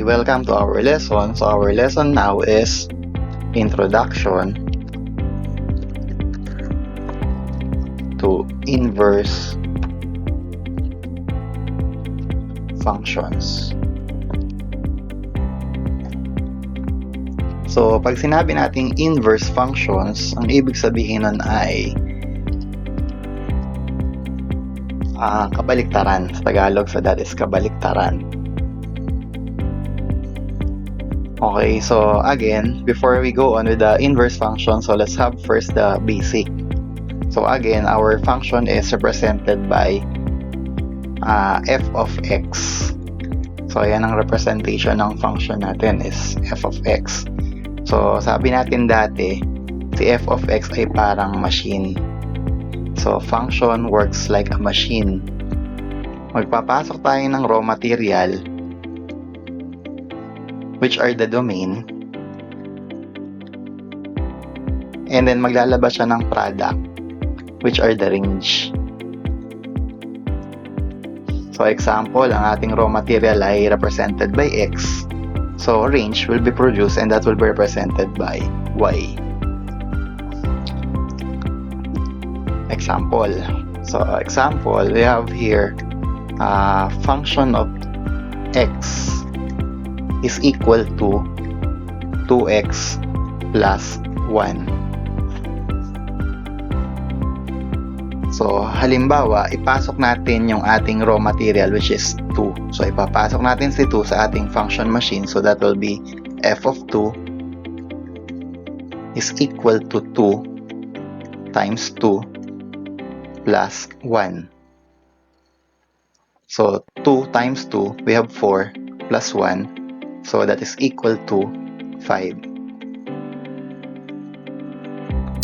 Okay, welcome to our lesson. So our lesson now is Introduction to Inverse Functions. So pag sinabi nating inverse functions, ang ibig sabihin nun ay kabaliktaran. Sa Tagalog, so that is kabaliktaran. Okay, so again, before we go on with the inverse function, so let's have first the basic. So again, our function is represented by f of x. So ayan ang representation ng function natin is f of x. So sabi natin dati, si f of x ay parang machine. So function works like a machine. Magpapasok tayo ng raw material, which are the domain, and then maglalabas siya ng product, which are the range. So example, ang ating raw material ay represented by x, so range will be produced and that will be represented by y. Example, so example, we have here function of x is equal to 2x plus 1. So, halimbawa, ipasok natin yung ating raw material which is 2. So, ipapasok natin si 2 sa ating function machine. So, that will be f of 2 is equal to 2 times 2 plus 1. So, 2 times 2, we have 4 plus 1. So, that is equal to 5.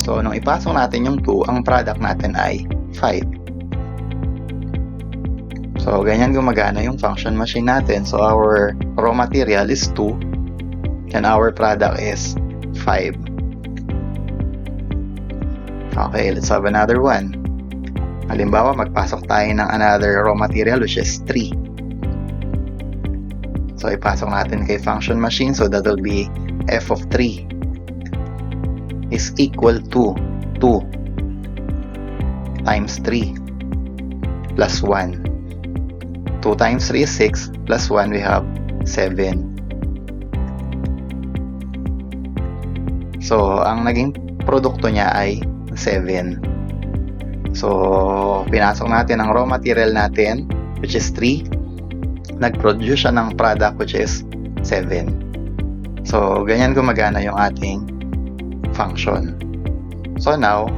So, nung ipasok natin yung 2, ang product natin ay 5. So, ganyan gumagana yung function machine natin. So, our raw material is 2 and our product is 5. Okay, let's have another one. Halimbawa, magpasok tayo ng another raw material which is 3. So, ipasok natin kay function machine. So, that will be f of 3 is equal to 2 times 3 plus 1. 2 times 3 is 6 plus 1 we have 7. So, ang naging produkto niya ay 7. So, pinasok natin ang raw material natin which is 3. Nag-produce siya ng product which is 7. So, ganyan gumagana yung ating function. So, now,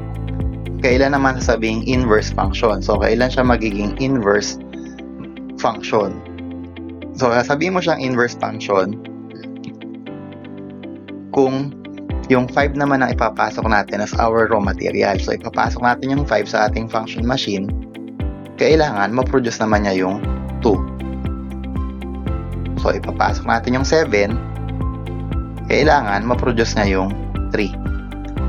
kailan naman sasabing inverse function? So, kailan siya magiging inverse function? So, sabihin mo siyang inverse function kung yung 5 naman ang ipapasok natin as our raw material. So, ipapasok natin yung 5 sa ating function machine. Kailangan ma-produce naman niya yung 2. So, ipapasok natin yung 7. Kailangan ma-produce niya yung 3.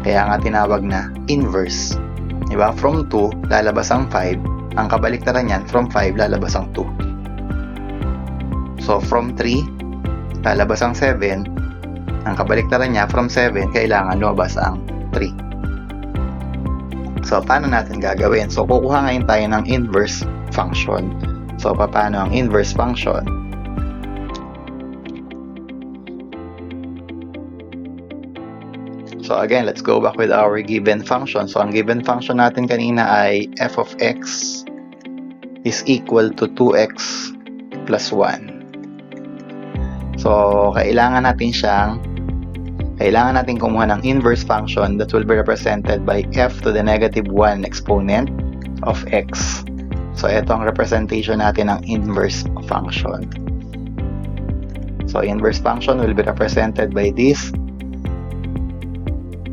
Kaya nga tinawag na inverse. Diba? From 2, lalabas ang 5. Ang kabaliktaran niyan, from 5, lalabas ang 2. So, from 3, lalabas ang 7. Ang kabaliktaran niya, from 7, kailangan lumabas ang 3. So, paano natin gagawin? So, kukuha ngayon tayo ng inverse function. So, paano ang inverse function? So, again, let's go back with our given function. So, ang given function natin kanina ay f of x is equal to 2x plus 1. So, kailangan natin kumuha ng inverse function that will be represented by f to the negative 1 exponent of x. So, ito ang representation natin ng inverse function. So, inverse function will be represented by these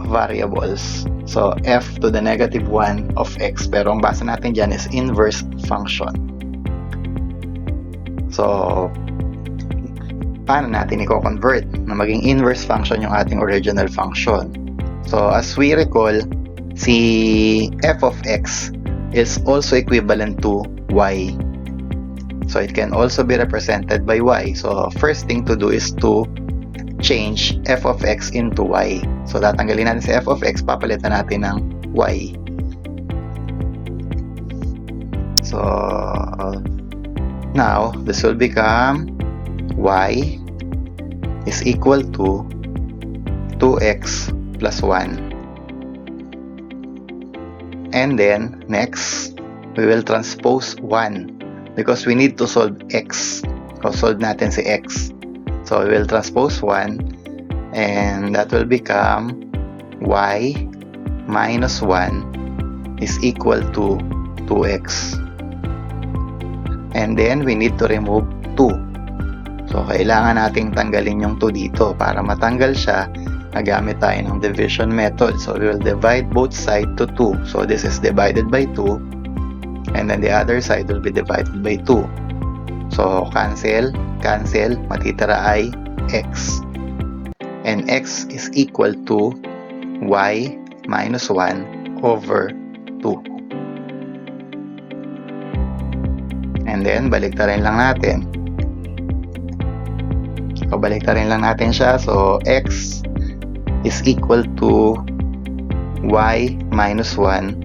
variables. So, f to the negative 1 of x. Pero ang basa natin dyan is inverse function. So, paano natin i-convert na maging inverse function yung ating original function? So, as we recall, si f of x is also equivalent to y. So it can also be represented by y. So first thing to do is to change f of x into y. So tatanggalin natin si f of x, papalitan natin ng y. So now this will become y is equal to 2x plus 1. And then next we will transpose 1 because we need to solve x. So solve natin si x. So we will transpose 1 and that will become y minus 1 is equal to 2x. And then we need to remove 2. So kailangan nating tanggalin yung 2 dito. Para matanggal siya, nagamit tayo ng division method. So we will divide both sides to 2. So this is divided by 2. And then the other side will be divided by 2. So cancel, matitira ay x. And x is equal to y minus 1 over 2. And then baliktarin lang natin. So baliktarin lang natin siya. So x is equal to y minus 1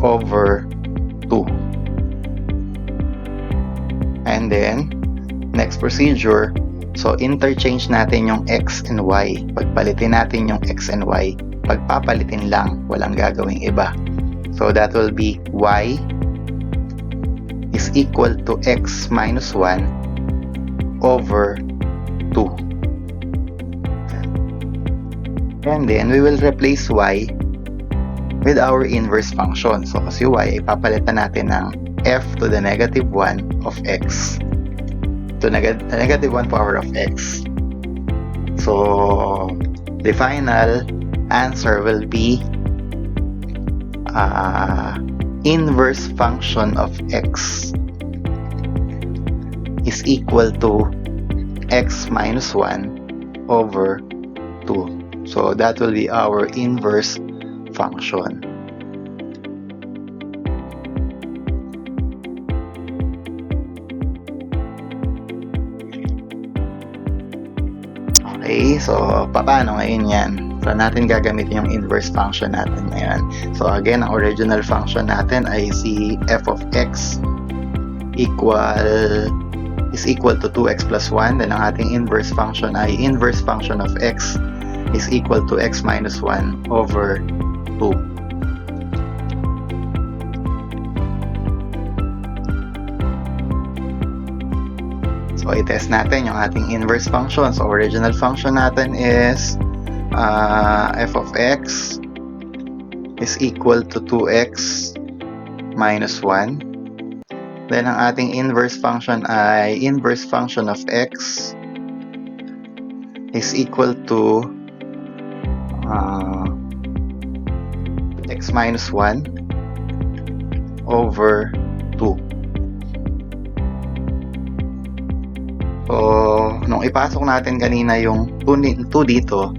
over 2. And then next procedure, so interchange natin yung x and y. Pagpalitin natin yung x and y. Pagpapalitin lang, walang gagawing iba. So that will be y is equal to x minus 1 over 2. And then we will replace y with our inverse function. So kasi y, ipapalitan natin ng f to the negative 1 of x to negative 1 power of x. So the final answer will be inverse function of x is equal to x minus 1 over 2. So that will be our inverse function. Okay, so paano ngayon yan? So natin gagamitin yung inverse function natin ngayon. So again, ang original function natin ay si f of x is equal to 2x plus 1. Then ang ating inverse function ay inverse function of x is equal to x minus 1 over 2. So i-test natin yung ating inverse function. So original function natin is f of x is equal to 2x minus 1. Then ang ating inverse function ay inverse function of x is equal to x minus 1 over 2. So, nung ipasok natin kanina yung 2 dito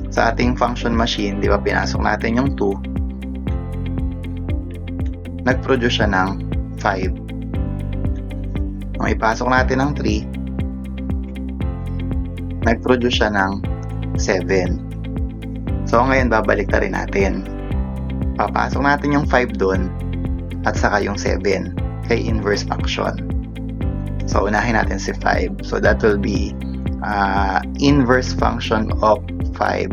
sa ating function machine, di ba, pinasok natin yung 2, nag-produce siya ng 5. Nung ipasok natin ng 3, nag-produce siya ng 7. So ngayon babalik na rin natin. Papasok natin yung 5 doon at saka yung 7 kay inverse function. So unahin natin si 5. So that will be inverse function of 5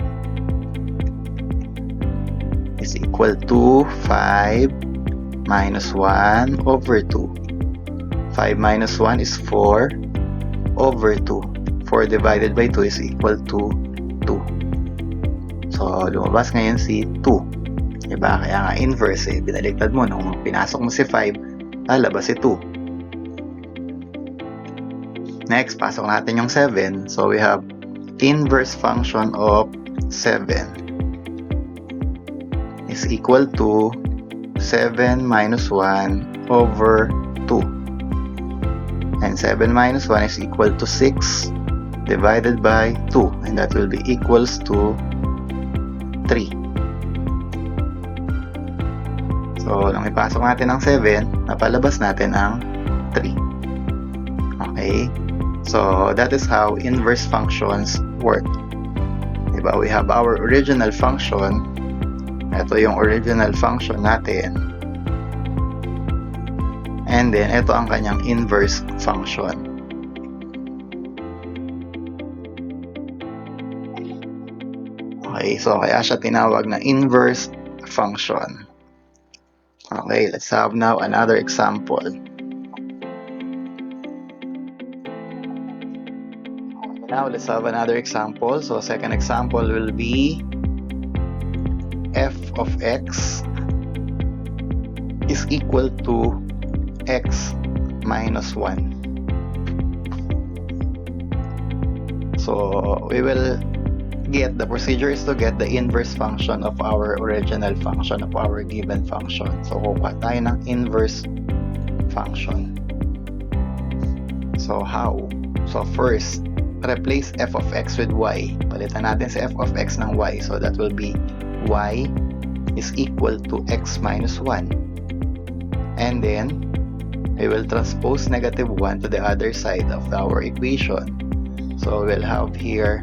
is equal to 5 minus 1 over 2. 5 minus 1 is 4 over 2. 4 divided by 2 is equal to 2. So, lumabas ngayon si 2. Diba? Kaya nga inverse eh. Binaliktad mo. Nung pinasok mo si 5, lalabas si 2. Next, pasok natin yung 7. So, we have inverse function of 7 is equal to 7 minus 1 over 2. And 7 minus 1 is equal to 6 divided by 2. And that will be equals to 3. So, nung ipasok natin ang 7, napalabas natin ang 3. Okay? So, that is how inverse functions work. Diba? We have our original function. Ito yung original function natin. And then, ito ang kanyang inverse function. Okay, so kaya siya tinawag na inverse function. Okay, let's have now another example. Now, let's have another example. So, second example will be f of x is equal to x minus 1. So, we will get, the procedure is to get the inverse function of our original function of our given function. So, kukuha tayo ng inverse function. So, how? So, first, replace f of x with y. Palitan natin si f of x ng y. So, that will be y is equal to x minus 1. And then, we will transpose negative 1 to the other side of our equation. So, we'll have here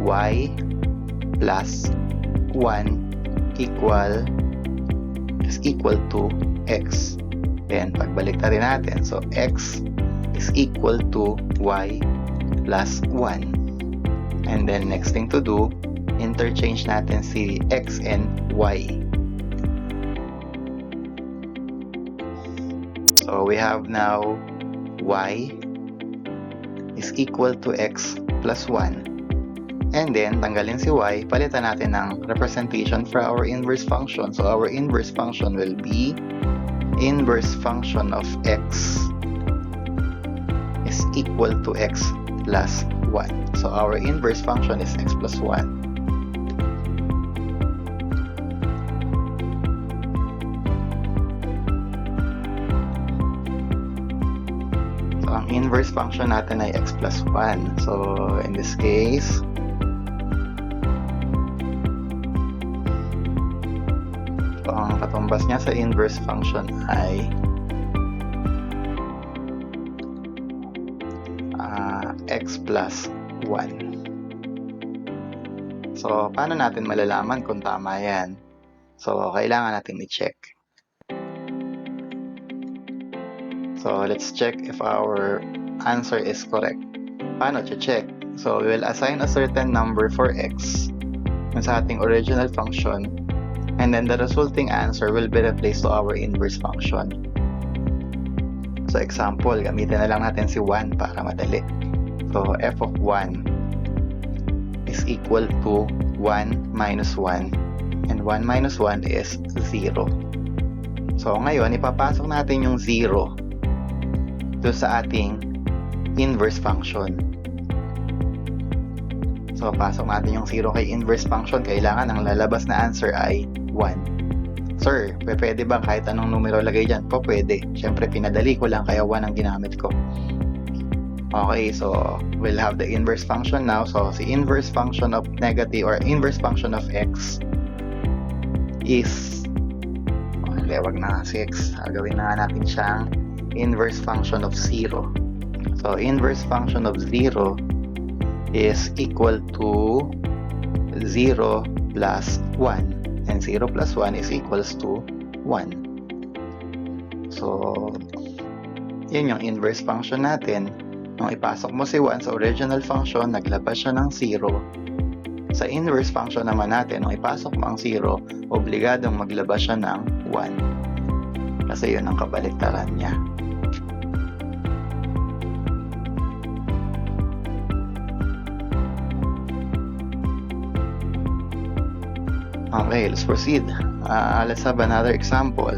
y plus 1 is equal to x. Then, pagbaliktad natin. So, x is equal to y plus 1. And then, next thing to do, interchange natin si x and y. So, we have now y is equal to x plus 1. And then, tanggalin si y, palitan natin ng representation for our inverse function. So, our inverse function will be inverse function of x is equal to x plus 1. So, our inverse function is x plus 1. So, ang inverse function natin ay x plus 1. So, in this case, ang katumbas niya sa inverse function ay x plus 1. So, paano natin malalaman kung tama yan? So, kailangan natin i-check. So, let's check if our answer is correct. Paano check? So, we will assign a certain number for x sa ating original function, and then the resulting answer will be replaced to our inverse function. So, example, gamitin na lang natin si 1 para madali. So, f of 1 is equal to 1 minus 1. And 1 minus 1 is 0. So, ngayon, ipapasok natin yung 0 doon sa ating inverse function. So, pasok natin yung 0 kay inverse function. Kailangan ang lalabas na answer ay 1. Sir, pwede ba kahit anong numero lagay dyan? Po, pwede. Siyempre, pinadali ko lang kaya 1 ang ginamit ko. Okay, so we'll have the inverse function now. So, the inverse function of negative or inverse function of x is, wag na 6. Gawin na natin siyang inverse function of 0. So, inverse function of 0 is equal to 0 plus 1. And 0 plus 1 is equals to 1. So, yun yung inverse function natin. Nung ipasok mo si 1 sa original function, naglabas siya ng 0. Sa inverse function naman natin, nung ipasok mo ang 0, obligadong maglabas siya ng 1. Kasi yun ang kabaliktaran niya. Okay, let's proceed. Let's have another example.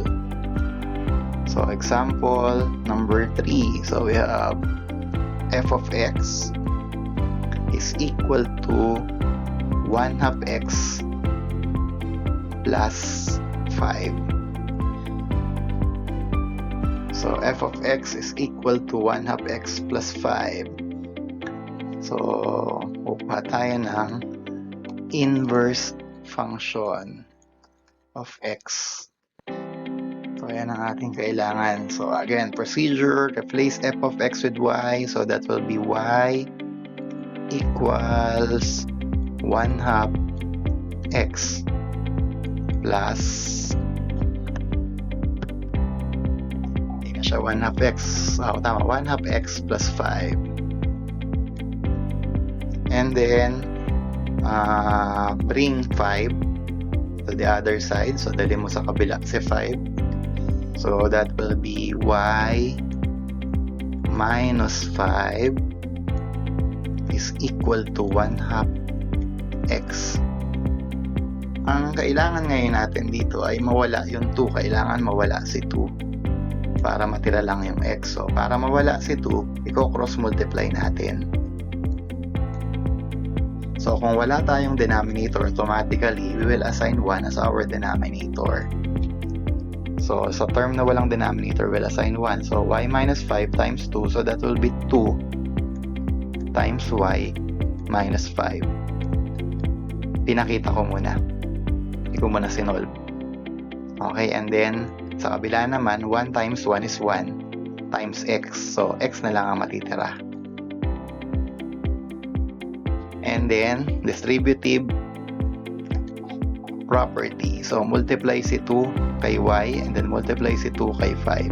So, example number 3. So, we have f of x is equal to 1 half x plus 5. So, f of x is equal to 1 half x plus 5. So, kukuha tayo ng inverse function of x. So, So, ayan ang ating kailangan. So, again, procedure, replace f of x with y. So, that will be y equals 1/2 x plus, hindi na siya 1/2 x. Tama, 1/2 x plus 5. And then, bring 5 to the other side. So, dali mo sa kabila si 5. So, that will be y minus 5 is equal to 1/2 x. Ang kailangan ngayon natin dito ay mawala yung 2. Kailangan mawala si 2 para matira lang yung x. So, para mawala si 2, i-cross multiply natin. So, kung wala tayong denominator, automatically, we will assign 1 as our denominator. So, sa term na walang denominator, we'll assign 1. So, y minus 5 times 2. So, that will be 2 times y minus 5. Pinakita ko muna. Hindi ko muna sinolve. Okay, and then, sa kabila naman, 1 times 1 is 1 times x. So, x na lang ang matitira. And then, distributive property. So, multiply si 2 kay y and then multiply si 2 kay 5.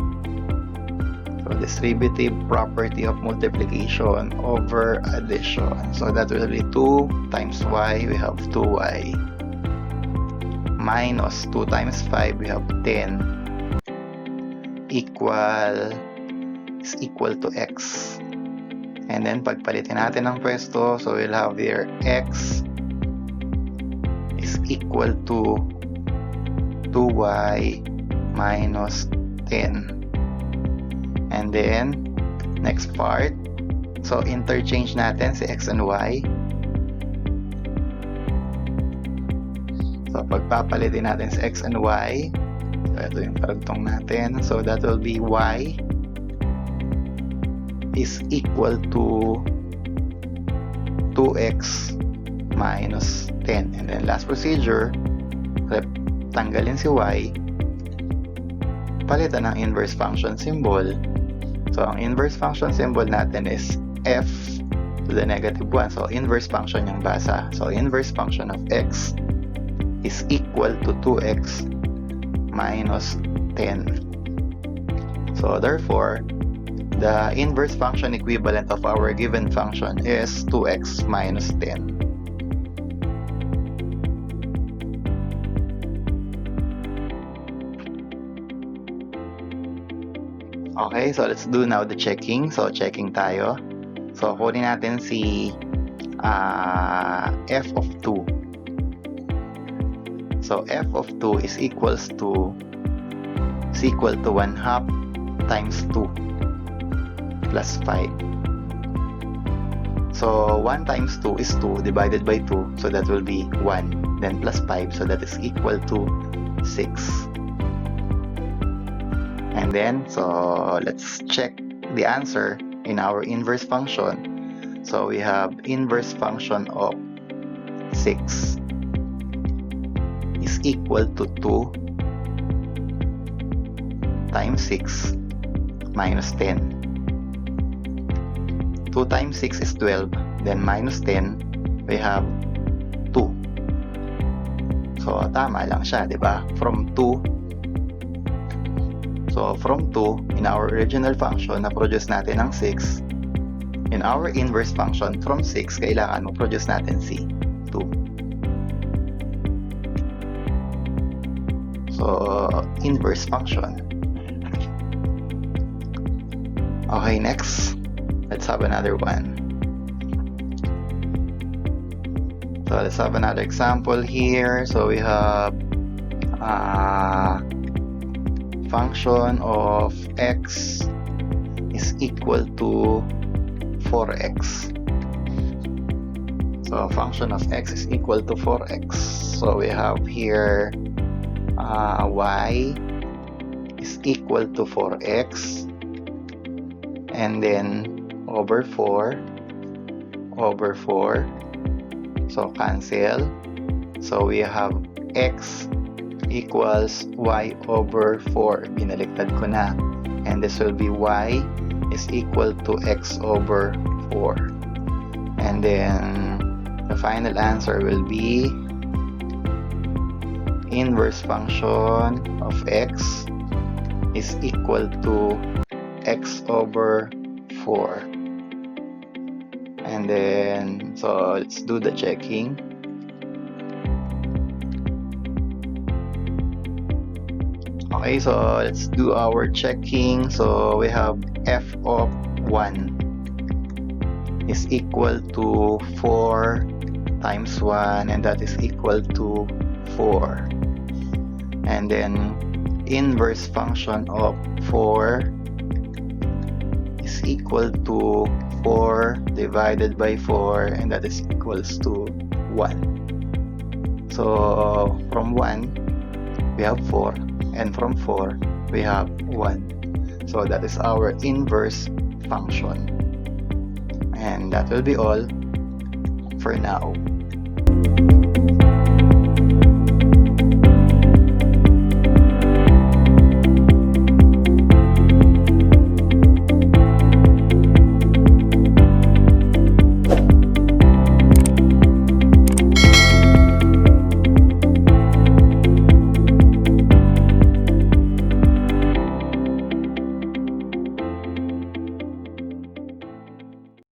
So, distributive property of multiplication over addition. So, that will be 2 times y, we have 2y. Minus 2 times 5, we have 10. Is equal to x. And then, pagpalitin natin ng pwesto, so we'll have here x is equal to 2y minus 10. And then, next part, so interchange natin si x and y. So, pagpapalitin natin si x and y, so ito yung karugtong natin. So, that will be y is equal to 2x minus 10. And then last procedure, tanggalin si y, palitan ng inverse function symbol. So, ang inverse function symbol natin is f to the negative 1. So, inverse function yung basa. So, inverse function of x is equal to 2x minus 10. So, therefore, the inverse function equivalent of our given function is 2x minus 10. Okay, so let's do now the checking. So, checking tayo. So, kunin natin si f of 2. So, f of 2 is equal to 1/2 times 2 plus 5. So, 1 times 2 is 2 divided by 2. So, that will be 1. Then plus 5. So, that is equal to 6. And then, so, let's check the answer in our inverse function. So, we have inverse function of 6 is equal to 2 times 6 minus 10. 2 times 6 is 12. Then minus 10, we have 2. So, tama lang siya, di ba? From 2, in our original function, na-produce natin ang 6. In our inverse function, from 6, kailangan mo-produce natin si 2. So, inverse function. Okay, next. Let's have another one. So, let's have another example here. So, we have function of x is equal to 4x. So, function of x is equal to 4x. So, we have here y is equal to 4x. And then, over 4. So, cancel. So, we have x equals y over 4. Binaliktad ko na. And this will be y is equal to x over 4. And then the final answer will be inverse function of x is equal to x over 4. And then, so let's do the checking. Okay, so let's do our checking. So we have f of 1 is equal to 4 times 1, and that is equal to 4. And then inverse function of 4 is equal to 4 divided by 4, and that is equals to 1. So from 1 we have 4, and from 4 we have 1. So that is our inverse function. And that will be all for now.